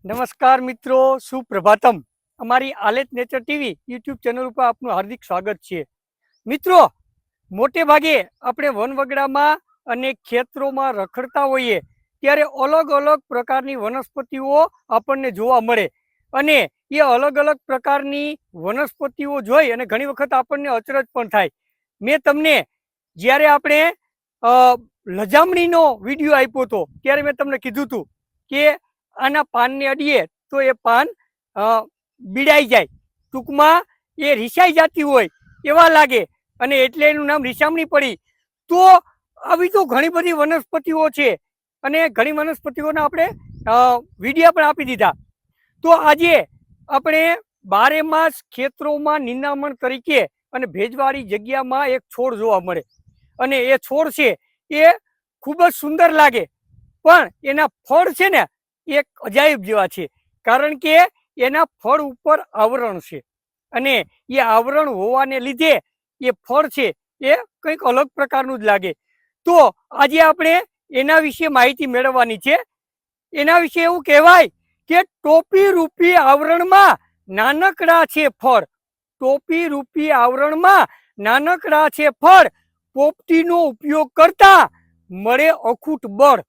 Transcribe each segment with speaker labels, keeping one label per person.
Speaker 1: નમસ્કાર મિત્રો, સુપ્રભાતમ. અમારી આલેત નેચર ટીવી યુટ્યુબ ચેનલ ઉપર આપનું હાર્દિક સ્વાગત છે. મિત્રો, મોટે ભાગે આપણે વનવગડામાં અને ખેતરોમાં રખડતા હોઈએ ત્યારે અલગ અલગ પ્રકારની વનસ્પતિઓ આપણને જોવા મળે અને એ અલગ અલગ પ્રકારની વનસ્પતિઓ જોઈ અને ઘણી વખત આપણને અચરજ પણ થાય. મેં તમને જ્યારે આપણે લજામણીનો વિડીયો આપ્યો હતો ત્યારે મેં તમને કીધું હતું કે આના પાનને અડીએ તો એ પાન બીડાઈ જાય, ટૂંકમાં એ રીસાઈ જતી હોય એવા લાગે અને એટલે એનું નામ રીસામણી પડી. તો આવી તો ઘણી બધી વનસ્પતિઓ છે અને ઘણી વનસ્પતિઓના આપણે વિડીયા પણ આપી દીધા. તો આજે આપણે બારે માસ ખેતરોમાં નિંદામણ તરીકે અને ભેજવાળી જગ્યામાં એક છોડ જોવા મળે અને એ છોડ છે એ ખૂબ જ સુંદર લાગે, પણ એના ફળ છે ને એક અજાયબ જેવા છે, કારણ કે એના ફળ ઉપર આવરણ છે અને એ આવરણ હોવાને લીધે એ ફળ છે એ કંઈક અલગ પ્રકારનું જ લાગે. તો આજે આપણે એના વિશે માહિતી મેળવવાની છે. એના વિશે એવું કહેવાય કે ટોપી રૂપી આવરણમાં નાનકડા છે ફળ. ટોપી રૂપી આવરણમાં નાનકડા છે ફળ, પોપટીનો ઉપયોગ કરતા મળે અખૂટ બળ.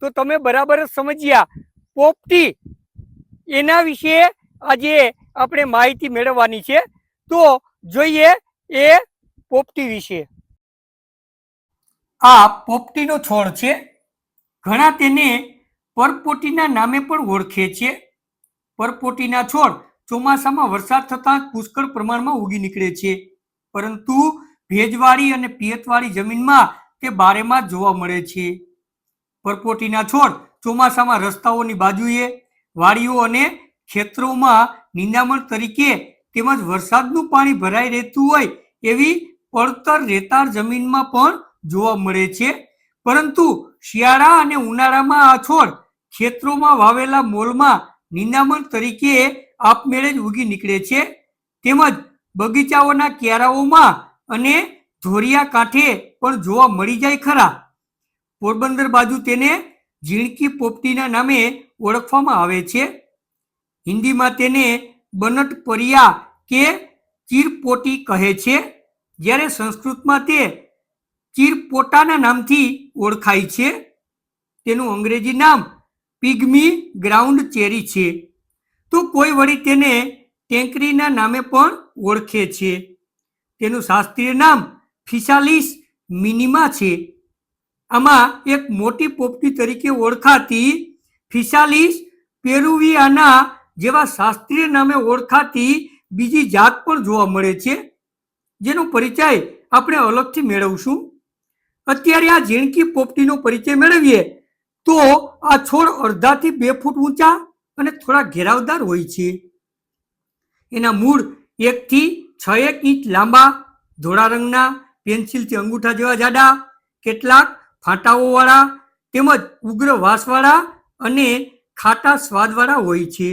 Speaker 1: તો તમે બરાબર જ સમજ્યા. પોપટી, એના વિશે આજે આપણે માહિતી મેળવવાની છે. તો જોઈએ એ પોપટી વિશે. આ પોપટીનો છોડ છે. ઘણા તેને પરપોટીના નામે પણ ઓળખે છે. પરપોટીના છોડ ચોમાસામાં વરસાદ થતાં પુષ્કળ પ્રમાણમાં ઉગી નીકળે છે, પરંતુ ભેજવાળી અને પિયતવાળી જમીનમાં તે બારેમાસ જોવા મળે છે. પરપોટીના છોડ ચોમાસામાં રસ્તાઓની બાજુએ, વાડીઓ અને ખેતરોમાં નિંદામણ તરીકે તેમજ વરસાદનું પાણી ભરાઈ રહેતું હોય એવી પડતર રેતાળ જમીનમાં પણ જોવા મળે છે. પરંતુ શિયાળા અને ઉનાળામાં આ છોડ ખેતરોમાં વાવેલા મોલમાં નિંદામણ તરીકે આપમેળે જ ઉગી નીકળે છે. તેમજ બગીચાઓના ક્યારાઓમાં અને ધોરિયા કાંઠે પણ જોવા મળી જાય ખરા. પોરબંદર બાજુ તેને ઝીણકી પોપટીના નામે ઓળખવામાં આવે છે. હિન્દીમાં તેને બનટપરિયા કે ચીરપોટી કહે છે, જ્યારે સંસ્કૃતમાં તે ચીરપોટાના નામથી ઓળખાય છે. તેનું અંગ્રેજી નામ પિગ્મી ગ્રાઉન્ડ ચેરી છે. તો કોઈ વળી તેને ટેંકરીના નામે પણ ઓળખે છે. તેનું શાસ્ત્રીય નામ ફિસાલિસ મિનિમા છે. આમાં એક મોટી પોપટી તરીકે ઓળખાતી ફિસાલિસ પેરુવિયાના જેવા શાસ્ત્રીય નામે ઓળખાતી બીજી જાત પણ જોવા મળે છે, જેનો પરિચય આપણે અલગથી મેળવશું. અત્યારે આ ઝીણકી પોપટીનો પરિચય મેળવીએ તો આ છોડ અડધાથી 2 ફૂટ ઊંચા અને થોડા ઘેરાવદાર હોય છે. એના મૂળ 1 થી 6 ઇંચ લાંબા, ધોળા રંગના, પેન્સિલથી અંગૂઠા જેવા જાડા, કેટલાક ફાંટાઓવાળા તેમજ ઉગ્ર વાસવાળા અને ખાટા સ્વાદવાળા હોય છે.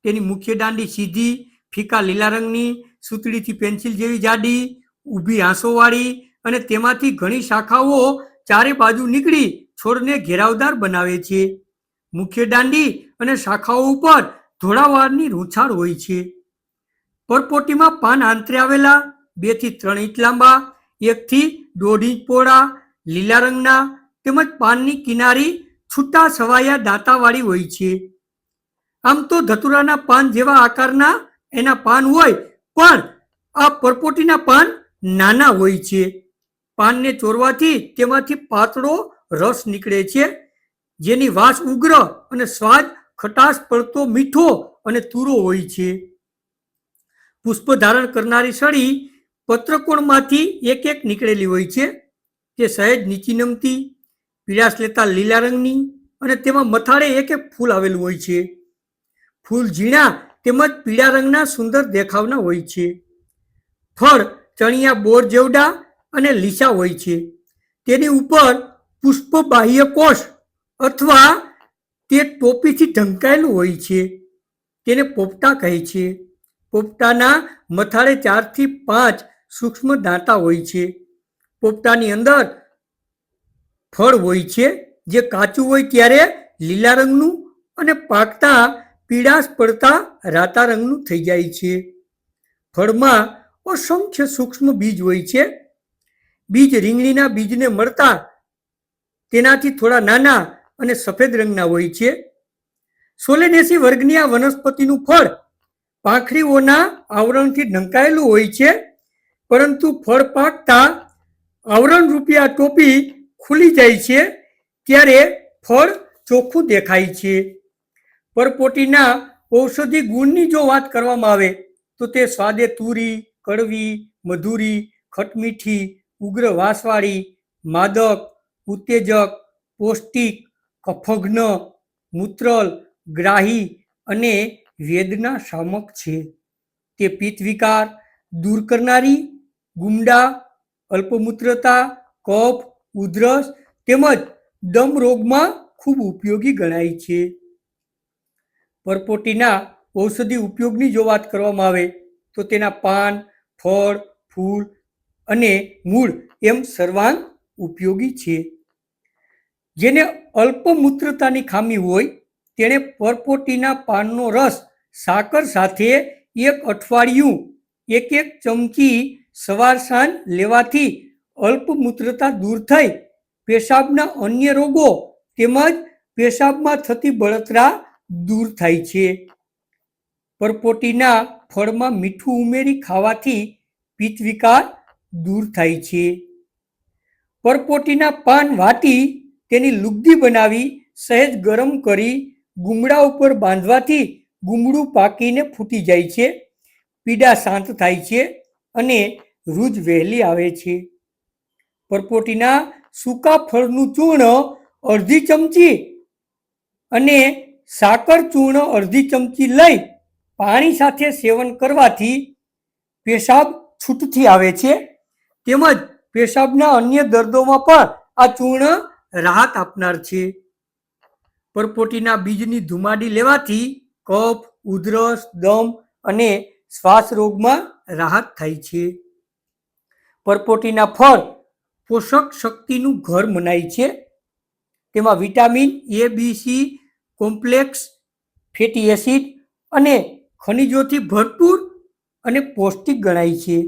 Speaker 1: તેની મુખ્ય દાંડી સીધી, ફીકા લીલા રંગની, સૂતળીથી પેન્સિલ જેવી જાડી, ઊભી આંસોવાળી અને તેમાંથી ઘણી શાખાઓ ચારે બાજુ નીકળી છોડને ઘેરાવદાર બનાવે છે. મુખ્ય દાંડી અને શાખાઓ ઉપર ધોળા વાળની રૂંછાળ હોય છે. પરપોટીમાં પાન આંતરે આવેલા, 2 થી 3 ઇંચ લાંબા, 1 થી 1.5 ઇંચ પહોળા, લીલા રંગના તેમજ પાનની કિનારી છૂટા છવાયા દાંતાવાળી હોય છે. આમ તો ધતુરાના પાન જેવા આકારના એના પાન હોય, પણ આ પરપોટીના પાન નાના હોય છે. પાનને ચોરવાથી તેમાંથી પાતળો રસ નીકળે છે, જેની વાસ ઉગ્ર અને સ્વાદ ખટાશ પડતો મીઠો અને તુરો હોય છે. પુષ્પ ધારણ કરનારી સળી પત્રકોણમાંથી એક નીકળેલી હોય છે. તે સહેજ નીચી નમતી, પીળાશ લેતા લીલા રંગની અને તેમાં મથાળે એક ફૂલ આવેલું હોય છે. ફૂલ ઝીણા તેમજ પીળા રંગના સુંદર દેખાવના હોય છે. ફળ ચણિયા બોર જેવડા અને લીસા હોય છે. તેની ઉપર પુષ્પ બાહ્ય કોષ અથવા તે ટોપીથી ઢંકાયેલું હોય છે. તેને પોપટા કહે છે. પોપટાના મથાળે 4 થી 5 સૂક્ષ્મ દાંતા હોય છે. પોપટાની અંદર ફળ હોય છે, જે કાચું હોય ત્યારે લીલા રંગનું અને પાકતા પીળાશ પડતા રાતા રંગનું થઈ જાય છે. ફળમાં અસંખ્ય સૂક્ષ્મ બીજ હોય છે. બીજ રીંગણીના બીજને મળતા તેનાથી થોડા નાના અને સફેદ રંગના હોય છે. સોલેનેસી વર્ગની આ વનસ્પતિનું ફળ પાંખડીઓના આવરણથી ઢંકાયેલું હોય છે, પરંતુ ફળ પાકતા આવરણ રૂપી આ ટોપી ખુલી જાય છે ત્યારે ફળ ચોખ્ખું દેખાય છે. પરપોટીના ઔષધિ ગુણની જો વાત કરવામાં આવે તો તે સ્વાદે તુરી, કડવી, મધુરી, ખટમીઠી, ઉગ્ર વાસવાળી, માદક, ઉત્તેજક, પૌષ્ટિક, કફઘ્ન, મૂત્રલ, ગ્રાહી અને વેદના શામક છે. તે પિત્ત વિકાર દૂર કરનારી, ગુમડા, અલ્પમૂત્રતા, કફ, ઉધરસ તેમજ દમ રોગમાં ખૂબ ઉપયોગી ગણાય છે. પરપોટીના ઔષધિ ઉપયોગની જો વાત કરવામાં આવે તો તેના પાન, ફળ, ફૂલ અને મૂળ એમ સર્વાંગ ઉપયોગી છે. જેને અલ્પમૂત્રતાની ખામી હોય તેણે પરપોટીના પાનનો રસ સાકર સાથે 1 અઠવાડિયું 1 ચમચી સવાર સાંજ લેવાથી અલ્પમૂત્રતા દૂર થઈ પેશાબના અન્ય રોગો તેમજ પેશાબમાં થતી બળતરા દૂર થાય છે. પરપોટીના ફળમાં મીઠું ઉમેરી ખાવાથી પિત્ત વિકાર દૂર થાય છે. પરપોટીના પાન વાટી તેની લુગદી બનાવી સહેજ ગરમ કરી ગુમડા ઉપર બાંધવાથી ગુમડું પાકીને ફૂટી જાય છે, પીડા શાંત થાય છે અને રૂજ વહેલી આવે છે. પરપોટીના સૂકા ફળનું ચૂર્ણ અડધી ચમચી અને સાકર ચૂર્ણ અડધી ચમચી લઈ પાણી સાથે સેવન કરવાથી પેશાબ છૂટથી આવે છે તેમજ પેશાબના અન્ય દર્દોમાં પણ આ ચૂર્ણ રાહત આપનાર છે. પરપોટીના બીજની ધુમાડી લેવાથી કફ, ઉધરસ, દમ અને શ્વાસ રોગમાં રાહત થાય છે. પરપોટીના ફળ પોષક શક્તિનું ઘર મનાય છે. તેમાં vitamin A, B, C complex, fatty acid અને ખનિજોથી ભરપૂર અને પૌષ્ટિક ગણાય છે.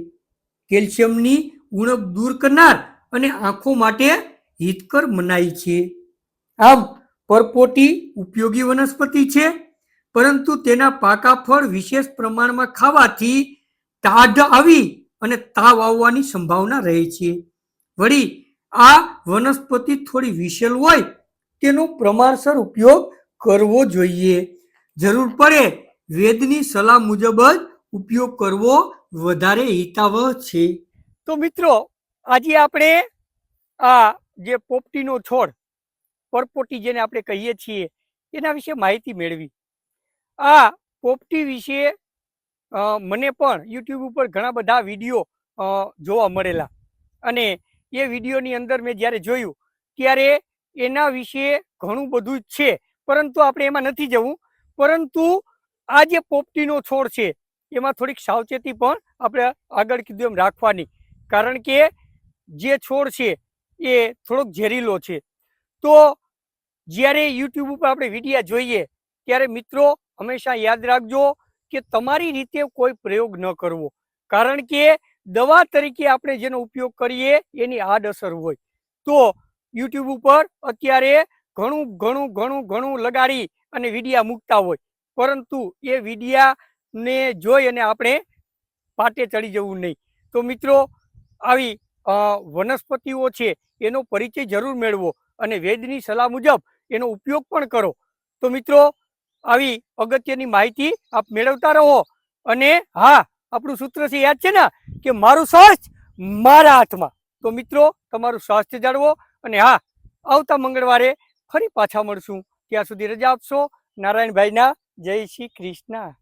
Speaker 1: કેલ્શિયમની ઉણપ દૂર કરનાર અને આંખો માટે હિતકર મનાય છે. આમ પરપોટી ઉપયોગી વનસ્પતિ છે, પરંતુ તેના પાકા ફળ વિશેષ પ્રમાણમાં ખાવાથી ટાઢ આવી અને તાવ આવવાની સંભાવના રહે છે. વળી આ વનસ્પતિ થોડી વિશેલ હોય તેનો પ્રમાણસર ઉપયોગ કરવો જોઈએ. જરૂર પડે વેદની સલાહ મુજબ જ ઉપયોગ કરવો વધારે હિતાવહ છે. તો મિત્રો, આજે આપણે આ જે પોપટીનો છોડ પરપોટી જેને આપણે કહીએ છીએ એના વિશે માહિતી મેળવી. આ પોપટી વિશે મને પણ યુટ્યુબ ઉપર ઘણા બધા વિડીયો જોવા મળેલા અને એ વિડીયોની અંદર મેં જ્યારે જોયું ત્યારે એના વિશે ઘણું બધું જ છે, પરંતુ આપણે એમાં નથી જવું. પરંતુ આ જે પોપટીનો છોડ છે એમાં થોડીક સાવચેતી પણ આપણે આગળ કીધું એમ રાખવાની, કારણ કે જે છોડ છે એ થોડોક ઝેરીલો છે. તો જ્યારે યુટ્યુબ ઉપર આપણે વિડીયા જોઈએ ત્યારે મિત્રો હંમેશા યાદ રાખજો કે તમારી રીતે કોઈ પ્રયોગ ન કરવો, કારણ કે દવા તરીકે આપણે જેનો ઉપયોગ કરીએ એની આડઅસર હોય. તો યુટ્યુબ ઉપર અત્યારે ઘણું લગાડી અને વિડીયા મૂકતા હોય, પરંતુ એ વિડીયાને જોઈ અને આપણે પાટે ચડી જવું નહીં. તો મિત્રો, આવી વનસ્પતિઓ છે એનો પરિચય જરૂર મેળવો અને વેદની સલાહ મુજબ એનો ઉપયોગ પણ કરો. તો મિત્રો, આવી અગત્યની માહિતી આપ મેળવતા રહો. અને હા, આપણું સૂત્ર છે યાદ છે ને કે મારું સ્વાસ્થ્ય મારા હાથમાં. તો મિત્રો, તમારું સ્વાસ્થ્ય જાળવો અને હા, આવતા મંગળવારે ફરી પાછા મળશું. ત્યાં સુધી રજા આપશો. નારાયણભાઈના જય શ્રી કૃષ્ણ.